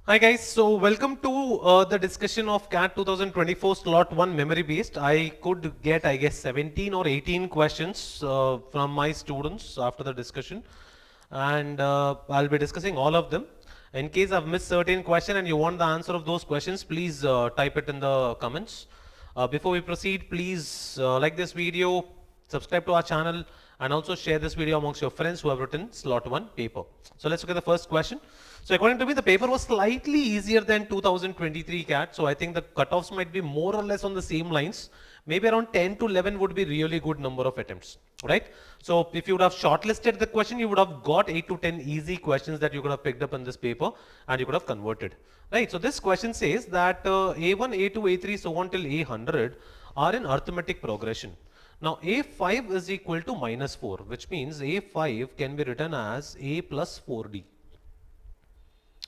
Hi guys, so welcome to the discussion of CAT 2024 slot 1 memory based. I could get I guess 17 or 18 questions from my students after the discussion, and I'll be discussing all of them. In case I've missed certain question and you want the answer of those questions, please type it in the comments. Before we proceed, please like this video, subscribe to our channel, and also share this video amongst your friends who have written slot 1 paper. So let's look at the first question. So according to me, the paper was slightly easier than 2023 CAT. So I think the cutoffs might be more or less on the same lines. Maybe around 10 to 11 would be really good number of attempts, right? So if you would have shortlisted the question, you would have got 8 to 10 easy questions that you could have picked up in this paper and you could have converted, right? So this question says that A1, A2, A3, so on till A100 are in arithmetic progression. Now A5 is equal to minus 4, which means A5 can be written as A plus 4D.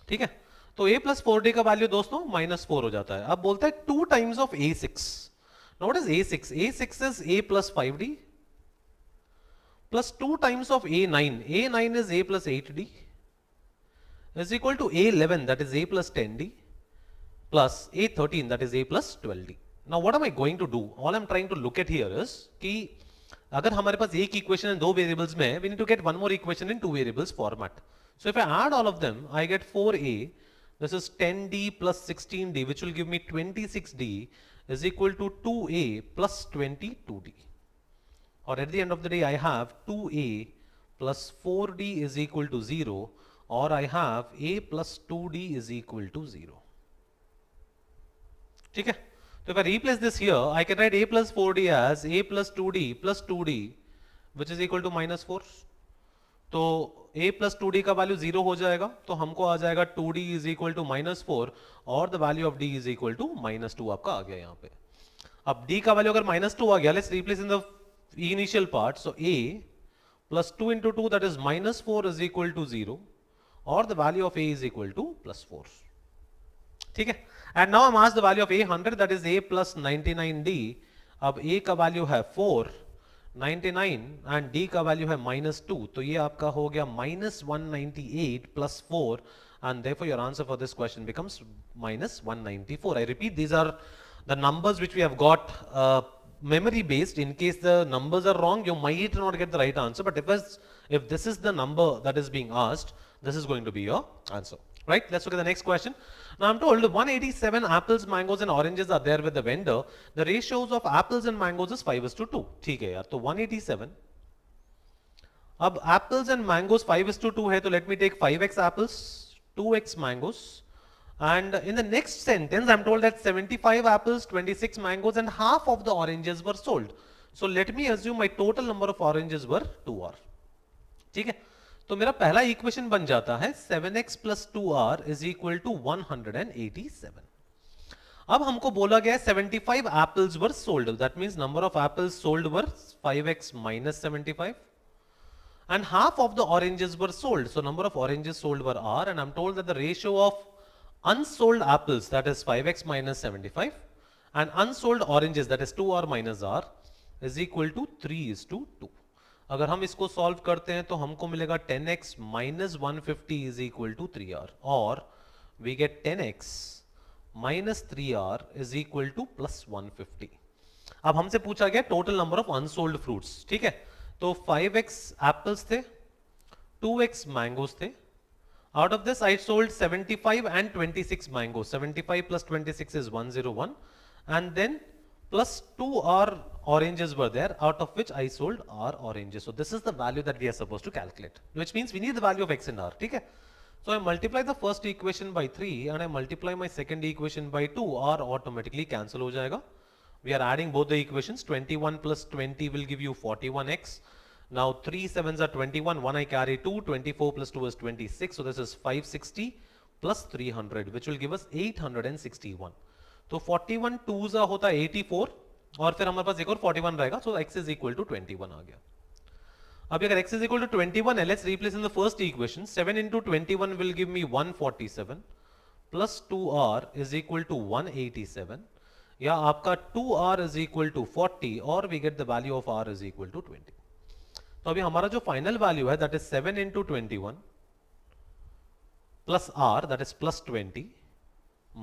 ठीक है, तो a plus four D का value दोस्तों -4 हो जाता है. अब बोलता है 2 times of a6. Now what is a6? a6 is a plus 5d plus 2 times of a9. a9 is a plus 8d is equal to a11, that is a plus 10d plus a13, that is a plus 12d. Now what am I going to do? All I'm trying to look at here is कि अगर हमारे पास एक equation है दो variables में, we need to get one more equation in two variables format. So if I add all of them, I get 4a, this is 10d plus 16d, which will give me 26d is equal to 2a plus 22d. Or at the end of the day, I have 2a plus 4d is equal to 0, or I have a plus 2d is equal to 0. ठीक है, so if I replace this here, I can write a plus 4d as a plus 2d plus 2d, which is equal to -4. तो a plus 2d का value 0 हो जाएगा, तो हमको आ जाएगा 2d is equal to -4 और the value of d is equal to -2 आपका आ गया यहाँ पे. अब d का वैल्यू अगर -2 आ गया, let's replace in the initial part. So a plus 2 into 2, that is -4 is equal to 0, or the value of a is equal to +4. ठीक है, एंड नाउ हम ask the value of a 100, that is a plus 99d. अब a का value है 4, 99 and d का value है -2, तो ये आपका हो गया -198 plus 4, and therefore your answer for this question becomes -194. I repeat, these are the numbers which we have got memory based. In case the numbers are wrong, you might not get the right answer, but if this is the number that is being asked, this is going to be your answer, right? Let's look at the next question. Now I'm told 187 apples, mangoes and oranges are there with the vendor. The ratios of apples and mangoes is 5:2. ठीक है यार, तो 187. अब apples and mangoes 5:2 है, तो let me take 5x apples, 2x mangoes. And in the next sentence, I'm told that 75 apples, 26 mangoes and half of the oranges were sold. So let me assume my total number of oranges were 2r. ठीक है, तो मेरा पहला equation बन जाता है 7x plus 2r is equal to 187. अब हमको बोला गया 75 apples were sold. That means number of apples sold were 5x minus 75. And half of the oranges were sold. So number of oranges sold were r, and I'm told that the ratio of unsold apples, that is 5x minus 75, and unsold oranges, that is 2r minus r, is equal to 3:2. अगर हम इसको solve करते हैं तो हमको मिलेगा 10x minus 150 is equal to 3r, और we get 10x minus 3r is equal to plus 150. अब हमसे पूछा गया total number of unsold fruits. ठीक है, तो 5x एप्पल्स थे, 2x मैंगोज थे. Out of this, I sold 75 and 26 mangoes. 75 plus 26 is 101, and then plus 2r oranges were there, out of which I sold r oranges. So this is the value that we are supposed to calculate, which means we need the value of x and r. Okay? So I multiply the first equation by 3 and I multiply my second equation by 2. R automatically cancel हो जाएगा. We are adding both the equations. 21 plus 20 will give you 41x. Now 3 7s are 21, 1 I carry 2, 24 plus 2 is 26, so this is 560 plus 300, which will give us 861. तो 41 2s होता है 84, और फिर हमारे पास एक और 41 रहेगा, so x is equal to 21 आ गया. अब अगर x is equal to 21 है, let's replace in the first equation. 7 into 21 will give me 147 plus 2r is equal to 187, या आपका 2r is equal to 40, और we get the value of r is equal to 20. तो अभी हमारा जो final value है that is 7 into 21 plus R that is plus 20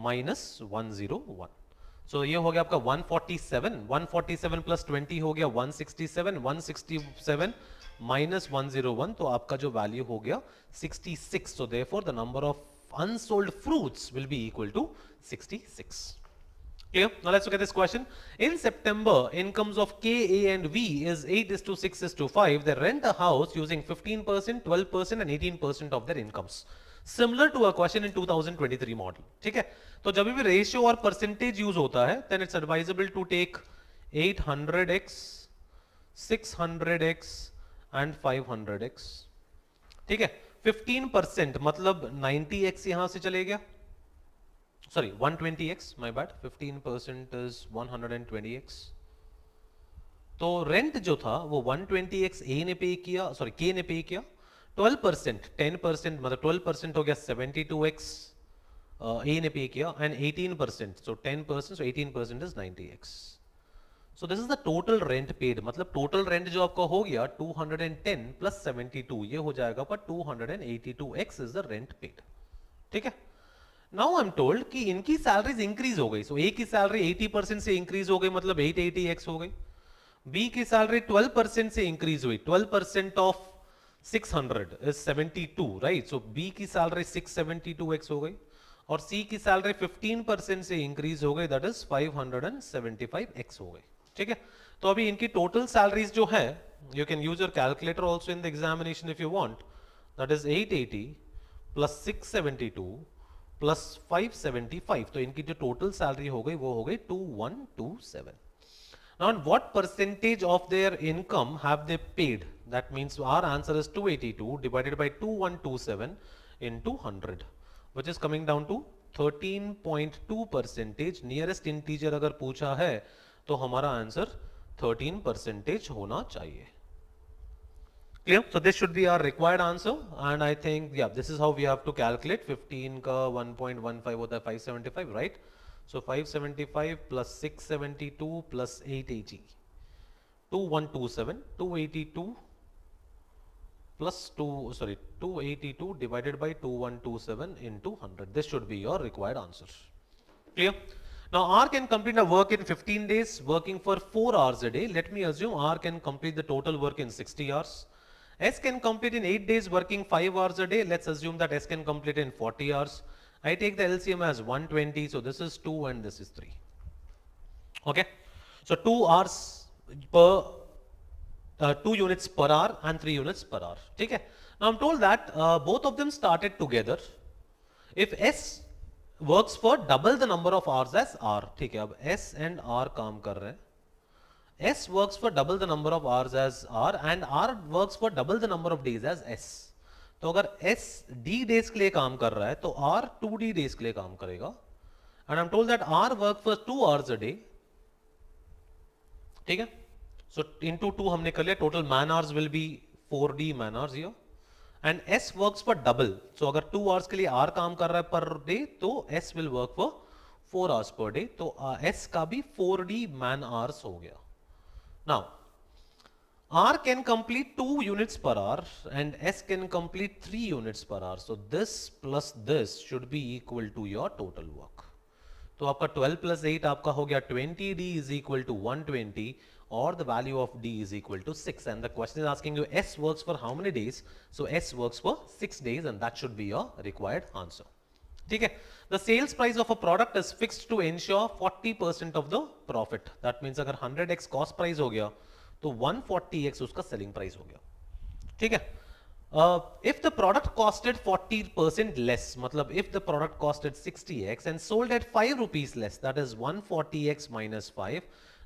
minus 101. So ये हो गया आपका 147. 147 प्लस 20 हो गया 167. 167 माइनस 101, तो आपका जो वैल्यू हो गया 66. So therefore the number of unsold fruits will be equal to 66. Clear? Now let's look at this question. In September, incomes of K, A and V is 8:6:5. They rent a house using 15%, 12% and 18% of their incomes. Similar to a question in 2023 model. ठीक है? तो जब भी ratio और percentage use होता है, then it's advisable to take 800x, 600x and 500x. ठीक है? 15% मतलब 90x यहां से चले गया, sorry 120x, my bad. 15% is 120x. तो रेंट जो था वो 120x ए ने पे किया, सॉरी के ने पे किया. 12% 10% मतलब 12% हो गया 72x ए ने पे किया, and 18% so 10% so 18% is 90x. So this is the total rent paid. मतलब total rent जो आपका हो गया 210 plus 72, ये हो जाएगा पर 282x is the rent paid. ठीक है? Now I'm told कि इनकी सैलरीज इंक्रीज हो गई. So A की सैलरी 80% से इंक्रीज हो गई, मतलब 880x हो गई. B की सैलरी 12% से इंक्रीज हुई. 12% of 600 is 72, right? So B की सैलरी 672x हो गई, और C की सैलरी 15% से इंक्रीज हो गई, that is 575x हो गई. ठीक है? तो अभी इनकी टोटल सैलरीज जो है, you can use your calculator also in the examination if you want, that is 880 plus 672 plus 575. तो इनकी जो टोटल सैलरी हो गई वो हो गई 2127. Now, on what percentage of their income have they paid? That means our answer is 282 divided by 2127 into 100, which is coming down to 13.2%. Nearest integer अगर पूछा है तो हमारा आंसर 13% होना चाहिए. Clear? So this should be our required answer, and I think yeah, this is how we have to calculate. 15 का 1.15 होता है 575, right? So 575 plus 672 plus 880, 2127, 282 plus 282 divided by 2127 into 100. This should be your required answer. Clear? Now R can complete a work in 15 days, working for 4 hours a day. Let me assume R can complete the total work in 60 hours. S can complete in 8 days, working 5 hours a day. Let's assume that S can complete in 40 hours. I take the LCM as 120, so this is 2 and this is 3. Okay, so 2 hours per 2 units per hour and 3 units per hour. Okay, now I'm told that both of them started together. If S works for double the number of hours as R, ठीक है, अब S and R काम कर रहे हैं. S works for double the number of hours as R and R works for double the number of days as S. तो अगर S D days के लिए काम कर रहा है तो R 2D days के लिए काम करेगा. And I'm told that R work for 2 hours a day. ठीक है? So into 2 हमने कर लिया. Total man hours will be 4D man hours here. And S works for double. So अगर 2 hours के लिए R काम कर रहा है per day तो S will work for 4 hours per day. तो S का भी 4D man hours हो गया. Now R can complete 2 units per hour and S can complete 3 units per hour. So this plus this should be equal to your total work. तो आपका 12 plus 8 आपका हो गया 20D is equal to 120, or the value of D is equal to 6. And the question is asking you S works for how many days? So S works for 6 days, and that should be your required answer. ठीक है? The sales price of a product is fixed to ensure 40% of the profit. That means अगर 100x cost price हो गया तो 140x उसका selling price हो गया. ठीक है? If the product costed 40% less, मतलब if the product costed 60x and sold at 5 rupees less, that is 140x minus 5,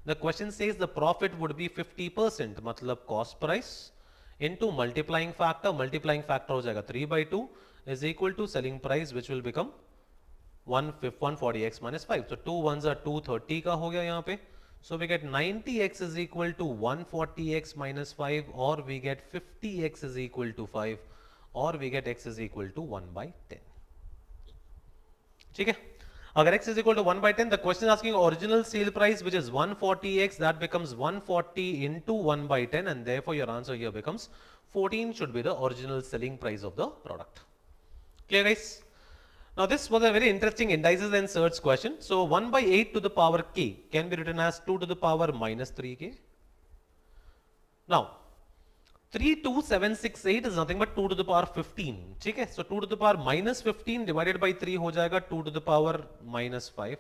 the question says the profit would be 50%, मतलब cost price into multiplying factor हो जाएगा 3/2 is equal to selling price, which will become 140x minus 5. So 2 ones are 230 का हो गया यहाँ पे. So we get 90x is equal to 140x minus 5, or we get 50x is equal to 5, or we get x is equal to 1/10. ठीक है? अगर x is equal to 1/10, the question is asking original sale price, which is 140x, that becomes 140 into 1/10, and therefore your answer here becomes 14 should be the original selling price of the product. Clear, guys? Now this was a very interesting indices and search question. So 1 by 8 to the power k can be written as 2 to the power minus 3k. Now 32768 is nothing but 2 to the power 15. ठीक है, so 2 to the power minus 15 divided by 3 हो जाएगा 2 to the power minus 5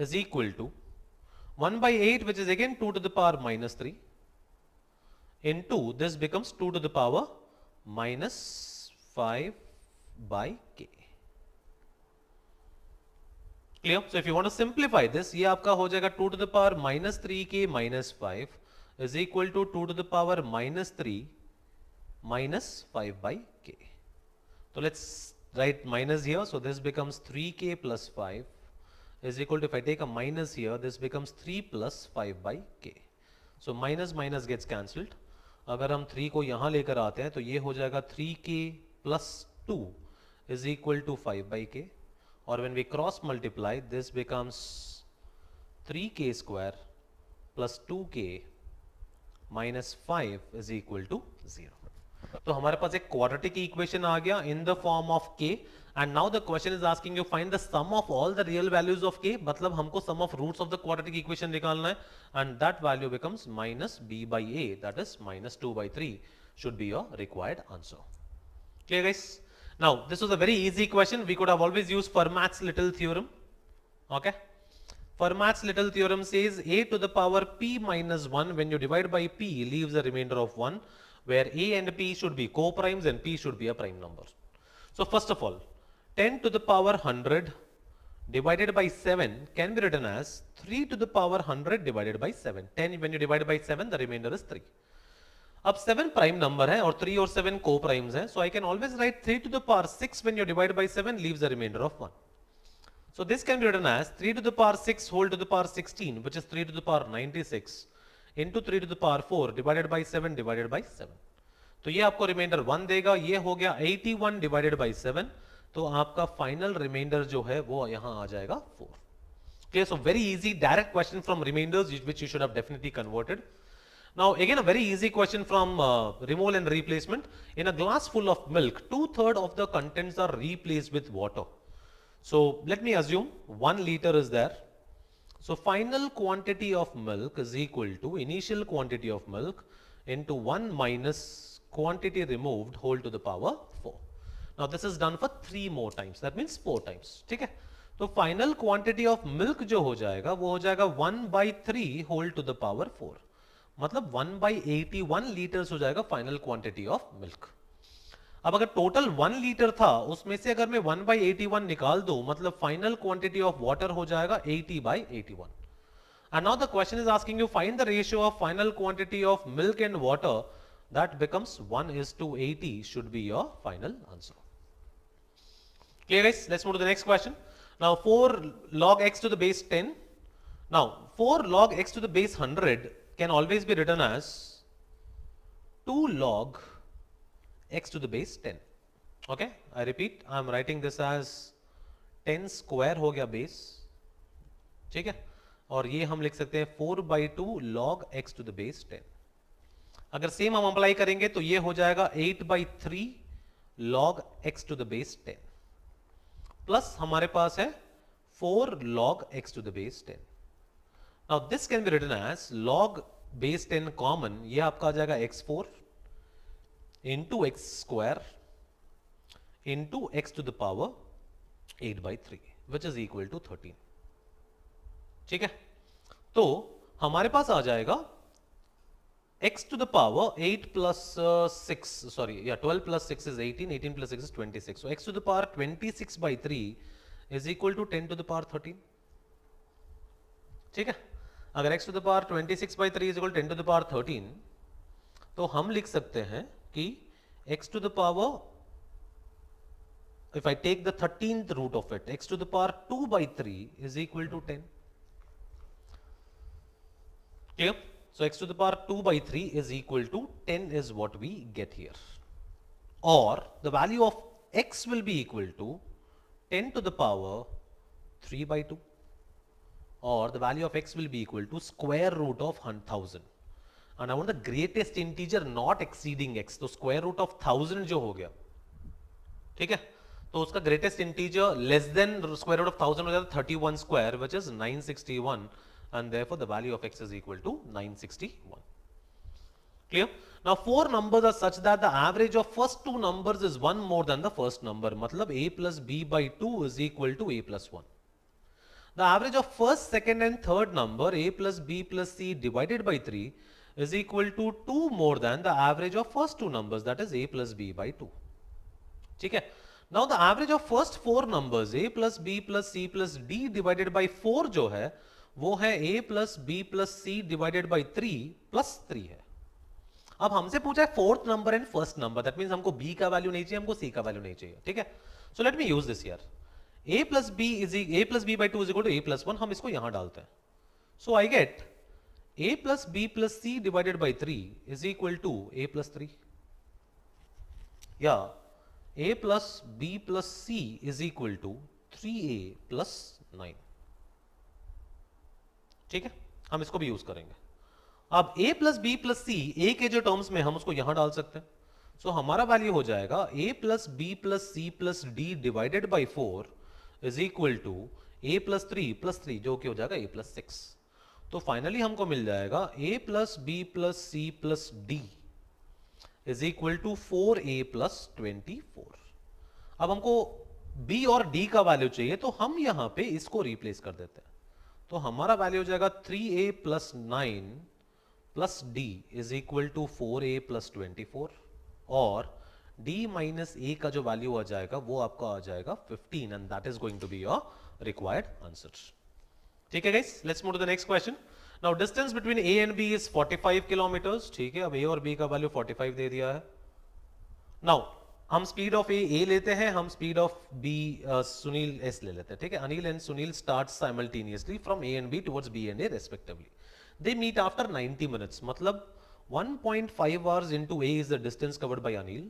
is equal to 1 by 8, which is again 2 to the power minus 3 into this becomes 2 to the power minus 5 by k. Clear? So if you want to simplify this, ये आपका हो जाएगा 2 to the power minus 3k minus 5 is equal to 2 to the power minus 3 minus 5 by k. So let's write minus here. So this becomes 3k plus 5 is equal to, if I take a minus here, this becomes 3 plus 5 by k. So minus minus gets cancelled. अगर हम 3 को यहाँ लेकर आते हैं तो ये हो जाएगा 3k plus 2 is equal to 5 by k. Or when we cross multiply, this becomes 3k square plus 2k minus 5 is equal to 0. तो हमारे पास एक quadratic equation आ गया in the form of k, and now the question is asking you find the sum of all the real values of k. मतलब हमको sum of roots of the quadratic equation निकालना है, and that value becomes minus b by a, that is minus 2 by 3 should be your required answer. Clear guys? Now this was a very easy question. We could have always used Fermat's little theorem. Okay, Fermat's little theorem says a to the power p minus 1 when you divide by p leaves a remainder of 1, where a and p should be co-primes and p should be a prime number. So first of all, 10 to the power 100 divided by 7 can be written as 3 to the power 100 divided by 7. 10 when you divide by 7, the remainder is 3. अब 7 prime number है और 3 और 7 को primes हैं, so I can always write 3 to the power 6 when you divide by 7 leaves a remainder of 1. So this can be written as 3 to the power 6 whole to the power 16, which is 3 to the power 96 into 3 to the power 4 divided by 7 divided by 7. तो ये आपको reminder 1 देगा. ये हो गया 81 divided by 7, तो आपका final reminder जो है वो यहां आ जाएगा 4. Okay, so very easy direct question from remainders which you should have definitely converted. Now again a very easy question from removal and replacement. In a glass full of milk, 2/3 of the contents are replaced with water. So let me assume 1 liter is there. So final quantity of milk is equal to initial quantity of milk into 1 minus quantity removed whole to the power 4. Now this is done for 3 more times. That means 4 times. ठीक है? तो final quantity of milk जो हो जाएगा वो हो जाएगा 1/3 whole to the power 4. मतलब 1/81 लीटर्स हो जाएगा फाइनल क्वांटिटी ऑफ मिल्क. अब अगर टोटल 1 लीटर था उसमें से अगर मैं 1/81 निकाल दूं, मतलब फाइनल क्वांटिटी ऑफ वाटर हो जाएगा 80/81. And now the question is asking you find the ratio of final quantity of milk and water. That becomes 1:80 should be your final answer. Clear guys? Let's move to the next question. Now 4 log x to the base 10. Now 4 log x to the base 100 can always be written as 2 log x to the base 10. Okay, I repeat, I am writing this as 10 square हो गया base. ठीक है, और ये हम लिख सकते हैं 4/2 log x to the base 10. अगर सेम हम अप्लाई करेंगे तो ये हो जाएगा 8/3 log x to the base 10. Plus हमारे पास है 4 log x to the base 10. Now this can be written as log base 10 common, ये आपका आ जाएगा x4 into x square into x to the power 8/3 which is equal to 13. ठीक है, तो हमारे पास आ जाएगा x to the power 8 plus 6, sorry, yeah, 12 plus 6 is 18, 18 plus 6 is 26. So x to the power 26/3 is equal to 10 to the power 13. ठीक है, अगर x to the power 26/3 is equal to 10 to the power 13, तो हम लिख सकते हैं कि x to the power, if I take the 13th root of it, x to the power 2/3 is equal to 10. Clear? So x to the power 2/3 is equal to 10 is what we get here. Or the value of x will be equal to 10 to the power 3/2. Or the value of x will be equal to square root of 1000. And I want the greatest integer not exceeding x. तो square root of 1000 जो हो गया, ठीक है, तो उसका greatest integer less than square root of 1000 हो जाता है 31 square which is 961 and therefore the value of x is equal to 961. Clear? Now four numbers are such that the average of first two numbers is one more than the first number. मतलब a plus b by 2 is equal to a plus 1. The average of first, second and third number a plus b plus c divided by 3 is equal to 2 more than the average of first two numbers, that is a plus b by 2. ठीक है? Now the average of first four numbers a plus b plus c plus d divided by 4 जो है वो है a plus B plus C divided by 3 plus 3 है. अब हमसे पूछा है fourth number and first number, that means हमको b का वैल्यू नहीं चाहिए, हमको c का वैल्यू नहीं चाहिए. ठीक है, so let me use this here. a plus b by 2 is equal to a plus 1. हम इसको यहां डालते हैं. So I get a plus B plus C divided by 3 is equal to a plus 3, या a plus B plus C is equal to 3a plus 9. ठीक है, हम इसको भी यूज करेंगे. अब a plus B plus C a के जो टर्म्स में हम उसको यहां डाल सकते हैं. सो हमारा वैल्यू हो जाएगा a plus B plus C plus D divided by 4 is equal to a plus 3 जो कि हो जाएगा a प्लस 6. तो फाइनली हमको मिल जाएगा a plus B plus C plus D is equal to 4a plus 24. अब हमको b और d का वैल्यू चाहिए, तो हम यहां पे इसको रिप्लेस कर देते हैं. तो हमारा वैल्यू हो जाएगा 3a plus 9 plus d is equal to 4a plus 24, और d माइनस a का जो वैल्यू आ जाएगा वो आपका आ जाएगा 15, and that is going to be your required answer. ठीक है guys, let's move to the next question. Now distance between a and b is 45 kilometres. ठीक है, अब a और b का वैल्यू 45 दे दिया है. नाउ हम स्पीड ऑफ ए लेते हैं, हम speed of B Sunil S ले लेते हैं. ठीक है, Anil and Sunil start simultaneously from A and B towards B and A respectively. They meet after 90 minutes. मतलब 1.5 hours into a is the distance covered by Anil,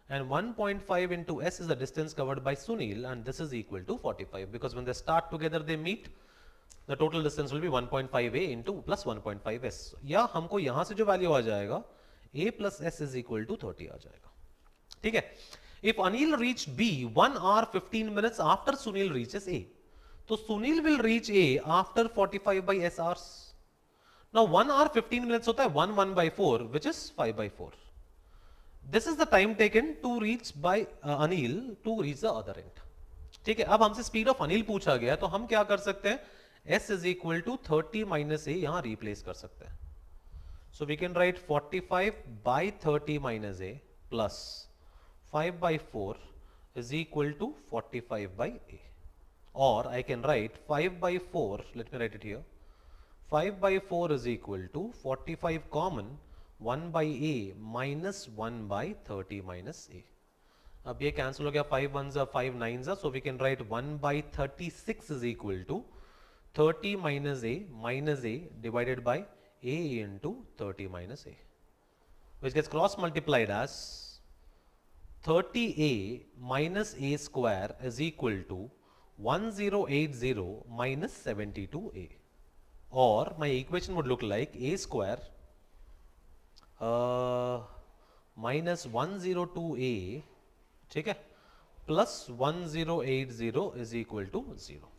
and 1.5 into s is the distance covered by Sunil, and this is equal to 45, because when they start together they meet, the total distance will be 1.5a into plus 1.5s. या हमको यहां से जो value आ जाएगा a plus s is equal to 30 आ जाएगा. ठीक है, if Anil reach B 1 hour 15 minutes after Sunil reaches A, तो Sunil will reach A after 45 by S hours. Now 1 hour 15 minutes होता है 1 by 4 which is 5 by 4. This is the time taken to reach by Anil to reach the other end. ठीक है, अब हमसे speed of Anil पूछा गया, तो हम क्या कर सकते हैं, S is equal to 30 minus A यहां रिप्लेस कर सकते हैं. So we can write 45 by 30 minus A plus 5 by 4 is equal to 45 by A. Or I can write 5 by 4, let me write it here. 5 by 4 is equal to 45 common 1 by A minus 1 by 30 minus A. अब ये cancel हो गया, 5 ones are 5 nines are, so we can write 1 by 36 is equal to 30 minus A divided by A into 30 minus A, which gets cross multiplied as 30a minus a square is equal to 1080 minus 72a. Or my equation would look like a square minus 102a, ठीक है, plus 1080 is equal to 0.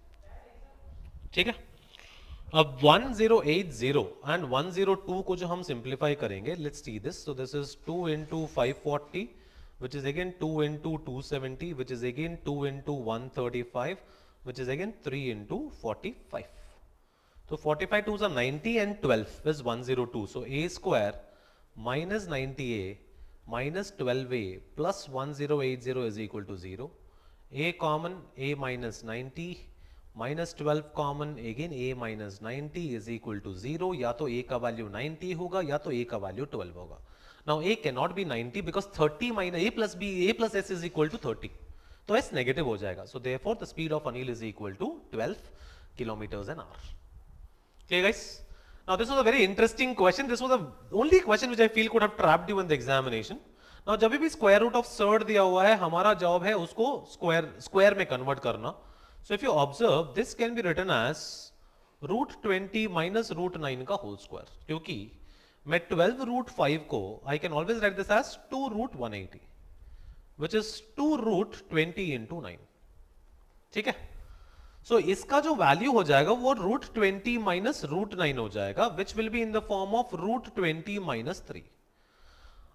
ठीक है, अब 1080 and 102 को जो हम simplify करेंगे, let's see this. So this is 2 into 540, which is again 2 into 270, which is again 2 into 135, which is again 3 into 45. So 45 2s are 90 and 12 is 102. So a square minus 90a minus 12a plus 1080 is equal to 0. A common, a minus 90 minus 12 common, again a minus 90 is equal to 0. या तो a का value 90 होगा या तो a का value 12 होगा. Now a cannot be 90 because 30 minus a plus s is equal to 30. तो s negative हो जाएगा. So therefore the speed of Anil is equal to 12 kilometers an hour. Okay guys? Now this was a very interesting question. This was the only question which I feel could have trapped you in the examination. Now जब भी square root of surd दिया हुआ है, हमारा job है उसको square में convert करना. So if you observe, this can be written as root 20 minus root 9 का whole square. क्योंकि मैं 12 root 5 को I can always write this as 2 root 180. Which is 2√20 into 9. ठीक है, सो इसका जो वैल्यू हो जाएगा वो √20 माइनस √9 हो जाएगा, which will be in the form of √20 minus 3.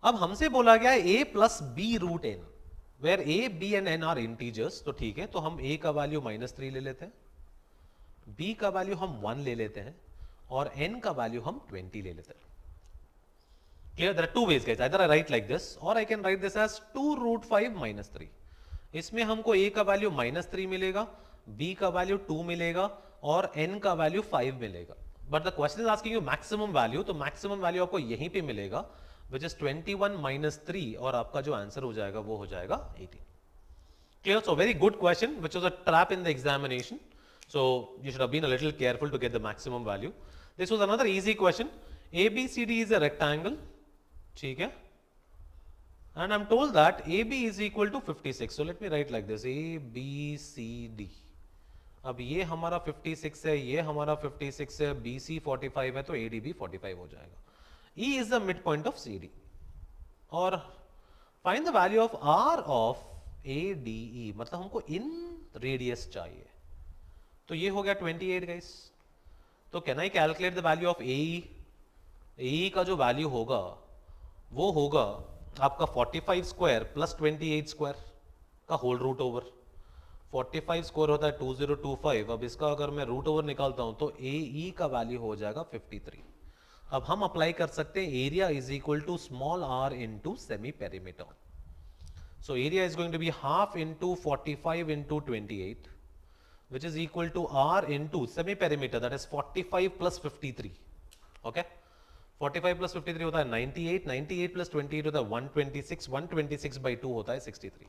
अब हमसे बोला गया है a plus B root N, where a, b and n are integers. तो ठीक है, तो हम a का वैल्यू -3 ले लेते हैं, b का वैल्यू हम 1 ले लेते हैं, और n का वैल्यू हम 20 ले लेते हैं. Clear? There are two ways, guys. Either I write like this, or I can write this as 2√5 minus 3. इसमें हमको a का वैल्यू -3 मिलेगा, b का वैल्यू 2 मिलेगा, और n का वैल्यू 5 मिलेगा. But the question is asking you maximum value, तो मैक्सिमम वैल्यू आपको यहीं पे मिलेगा, विच इज 21 minus 3, और आपका जो आंसर हो जाएगा वो हो जाएगा 18. Clear? So very good question, which was a trap in the examination. So you should have been a little careful to get the maximum value. This was another easy question. ABCD is a rectangle. ठीक है, and I'm told that AB is equal to 56. So let me write like this, ABCD. अब ये हमारा 56 है, ये हमारा 56 है, BC 45 है, तो ADB 45 हो जाएगा. E is the midpoint of CD. और find the value of R of ADE, मतलब हमको इन रेडियस चाहिए. तो ये हो गया 28 गाइस. तो can I calculate the value of AE? AE का जो वैल्यू होगा वो होगा आपका 45 स्क्वायर प्लस 28 स्क्वायर का होल रूट ओवर. 45 स्क्वायर होता है 2025. अब इसका अगर मैं रूट ओवर निकालता हूं तो AE का वैल्यू हो जाएगा 53. अब हम अप्लाई कर सकते हैं area is equal to small r into semi perimeter. So area is going to be half into 45 into 28, which is equal to r into semi perimeter, that is 45 plus 53. Okay, 45 plus 53 होता है 98, 98 plus 28 होता है 126, 126 by 2 होता है 63.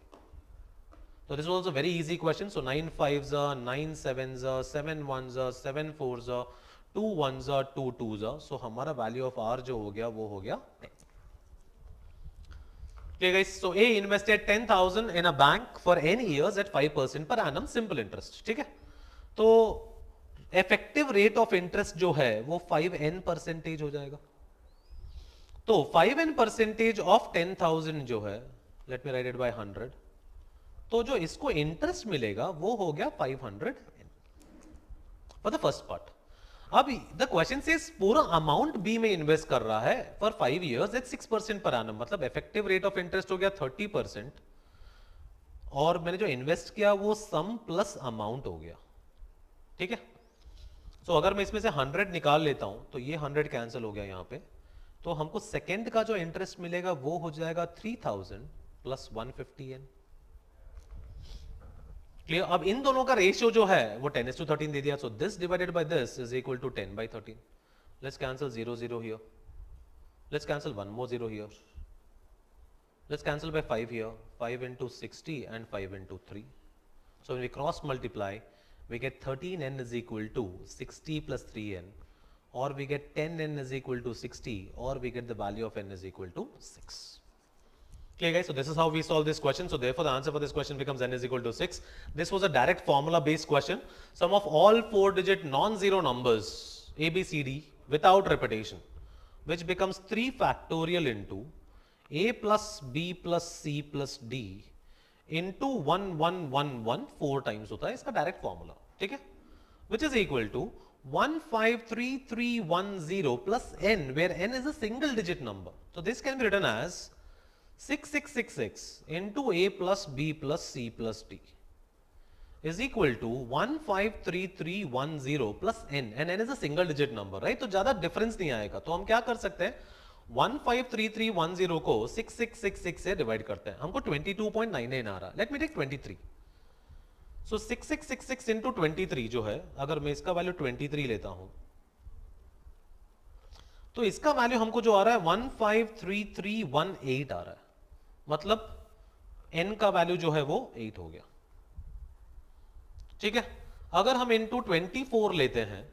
So this was also very easy question. So 9 5s are 9 7s are 7 1s are 7 4s are 2 1s are 2 2s are. So हमारा value of R जो हो गया वो हो गया 10. Okay guys, so A invested 10,000 in a bank for n years at 5% per annum simple interest. ठीक है, तो effective rate of interest जो है वो 5n% हो जाएगा. तो 5n% ऑफ 10,000 जो है, let me right it by 100, तो जो इसको इंटरेस्ट मिलेगा वो हो गया 500 फॉर द फर्स्ट पार्ट. अब द क्वेश्चन से पूरा अमाउंट बी में इन्वेस्ट कर रहा है for 5 years eight 6% per annum, मतलब इफेक्टिव रेट ऑफ इंटरेस्ट हो गया 30%, और मैंने जो इन्वेस्ट किया वो सम प्लस अमाउंट हो गया. ठीक है, सो अगर मैं इसमें से 100 निकाल लेता हूं तो ये 100 कैंसिल हो गया यहां पे, तो हमको सेकेंड का जो इंटरेस्ट मिलेगा वो हो जाएगा 3000 प्लस 150n. क्लियर? अब इन दोनों का रेशियो जो है वो 10:13 दे दिया, so this divided by this is equal to 10/13. Let's cancel 0 0 here, let's cancel one more 0 here, let's cancel by 5 here, 5 into 60 and 5 into 3. So when we cross multiply we get 13n is equal to 60 plus 3n, or we get 10n is equal to 60, or we get the value of n is equal to 6. Okay guys, so this is how we solve this question. So therefore the answer for this question becomes n is equal to 6. This was a direct formula based question. Sum of all 4-digit non-zero numbers ABCD without repetition, which becomes 3 factorial into a plus b plus c plus d into 1 1 1 1 4 times होता है इसका direct formula. ठीक है, which is equal to 153310 plus n, where n is a single digit number. So this can be written as 6666 into a plus b plus c plus d is equal to 153310 plus n, and n is a single digit number, right? तो ज्यादा difference नहीं आएगा, तो हम क्या कर सकते हैं, 153310 को 6666 से डिवाइड करते हैं, हमको 22.99 आ रहा है. Let me take 23. So 6666 into 23 जो है, अगर मैं इसका वैल्यू 23 लेता हूं तो इसका वैल्यू हमको जो आ रहा है 153318 आ रहा है, मतलब n का वैल्यू जो है वो 8 हो गया. ठीक है, अगर हम इंटू 24 लेते हैं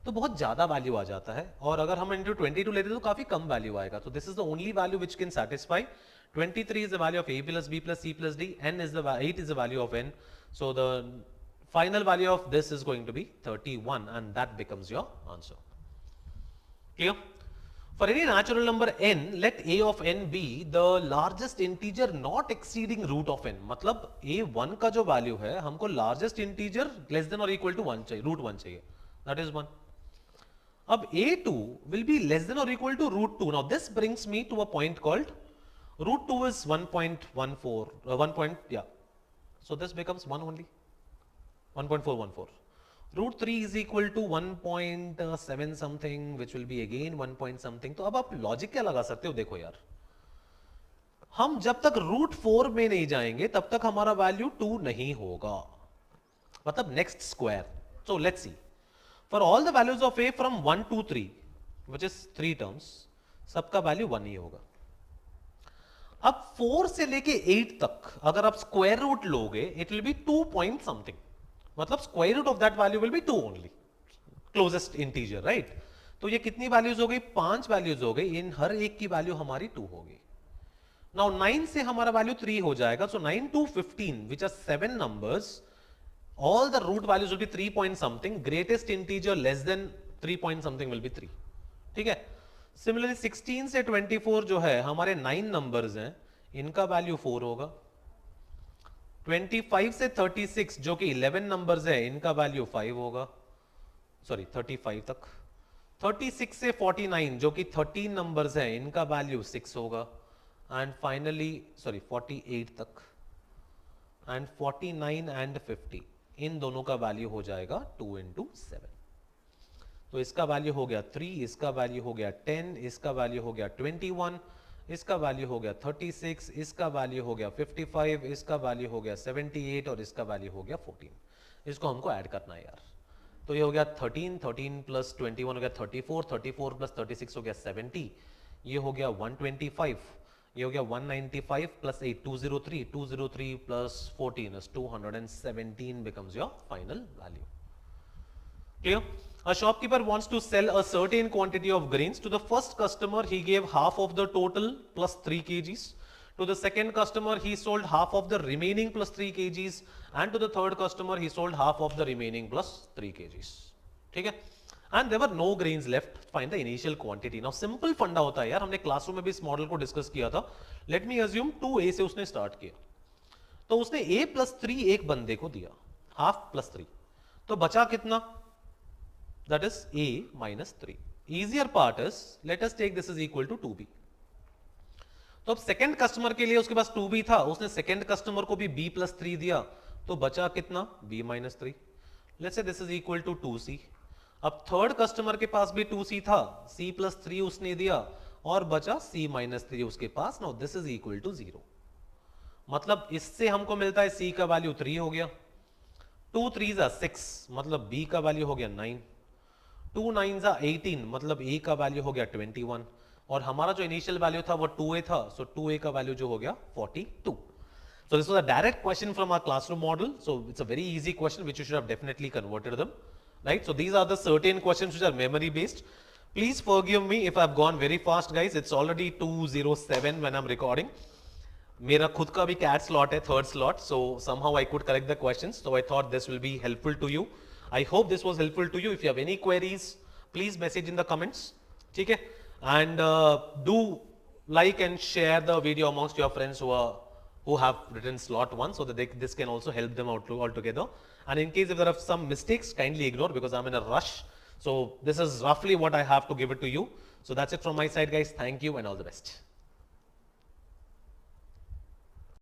तो बहुत ज्यादा वैल्यू आ जाता है, और अगर हम इंटू 22 लेते हैं तो काफी कम वैल्यू आएगा. तो this is the only value which can satisfy. 23 is the value of a plus b plus c plus d, n is the 8 is the value of n. So the final value of this is going to be 31, and that becomes your answer. Clear? For any natural number n, let a of n be the largest integer not exceeding root of n. मतलब a1 का जो value है हमको largest integer less than or equal to 1 चाहिए, root 1 चाहिए. That is 1. अब a2 will be less than or equal to root 2. Now this brings me to a point called root 2 is 1.14, So this becomes 1 only, 1.414. Root 3 is equal to 1.7 something, which will be again 1 point something. तो अब आप logic क्या लगा सकते हो? देखो यार, हम जब तक रूट 4 में नहीं जाएंगे तब तक हमारा वैल्यू 2 नहीं होगा, मतलब next square. So let's see, for all the values of A from 1 to 3, which is 3 terms, सबका वैल्यू 1 ही होगा. अब 4 से लेके 8 तक अगर आप स्क्वायर रूट लोगे, it will be 2 point something, मतलब square root of that value will be 2 only, closest integer, right. तो ये कितनी वैल्यूज हो गई? 5 वैल्यूज हो गई. इन हर एक की वैल्यू हमारी 2 होगी. नाउ 9 से हमारा वैल्यू 3 हो जाएगा. So 9 to 15, which are 7 numbers, all the root values will be 3 point something. Greatest integer less than 3 point something will be 3. ठीक है. सिमिलरली 16 से 24 जो है हमारे 9 नंबर्स हैं, इनका वैल्यू 4 होगा. 25 से 36 जो कि 11 नंबर्स है, इनका वैल्यू 5 होगा. सॉरी 35 तक. 36 से 49 जो कि 13 नंबर्स है, इनका वैल्यू 6 होगा. एंड फाइनली 48 तक, एंड 49 एंड 50, इन दोनों का वैल्यू हो जाएगा 2 into 7. तो इसका वैल्यू हो गया 3, इसका वैल्यू हो गया 10, इसका वैल्यू हो गया 21, इसका वैल्यू हो गया 36, इसका वैल्यू हो गया 55, इसका वैल्यू हो गया 78 और इसका वैल्यू हो गया 14. इसको हमको ऐड करना है यार. तो ये हो गया 13, 13 प्लस 21 हो गया 34, 34 प्लस 36 हो गया 70, ये हो गया 125, ये हो गया 195 plus 8 203, 203 plus 14 is 217 becomes your final value. Clear? A shopkeeper wants to sell a certain quantity of grains. To the first customer, he gave half of the total plus 3 kgs. To the second customer, he sold half of the remaining plus 3 kgs. And to the third customer, he sold half of the remaining plus 3 kgs. ठीक है? And there were no grains left. Find the initial quantity. Now simple फंडा होता है यार, हमने classroom में भी इस मॉडल को डिस्कस किया था. Let me assume 2a से उसने स्टार्ट किया, तो उसने a plus 3 एक बंदे को दिया, half plus 3, तो बचा कितना? That is a minus 3. Easier part is, let us take this is equal to 2b. तो अब सेकेंड कस्टमर के लिए उसके पास 2b था, उसने सेकेंड कस्टमर को भी b plus 3 दिया, तो बचा कितना? b minus 3. Let's say this is equal to 2c. अब थर्ड कस्टमर के पास भी 2c था, c plus 3 उसने दिया और बचा c minus 3 उसके पास. Now this is equal to 0. मतलब इससे हमको मिलता है c का वैल्यू 3 हो गया, 2 3s are 6, मतलब b का वैल्यू हो गया 9, 2 9s are 18, मतलब a का वैल्यू हो गया 21, और हमारा जो इनिशियल वैल्यू था वो 2a था, सो 2a का वैल्यू जो हो गया 42. So this was a direct question from our classroom model. So it's a very easy question which you should have definitely converted them, right? So these are the certain questions which are memory based. Please forgive me if I've gone very fast, guys. It's already 2:07 when I'm recording. मेरा खुद का भी cat slot है, third slot, so somehow I could correct the questions. So I thought this will be helpful to you. I hope this was helpful to you. If you have any queries, please message in the comments. ठीक है? And do like and share the video amongst your friends who have written slot 1, so that this can also help them out altogether. And in case if there are some mistakes, kindly ignore because I'm in a rush. So this is roughly what I have to give it to you. So that's it from my side, guys. Thank you and all the best.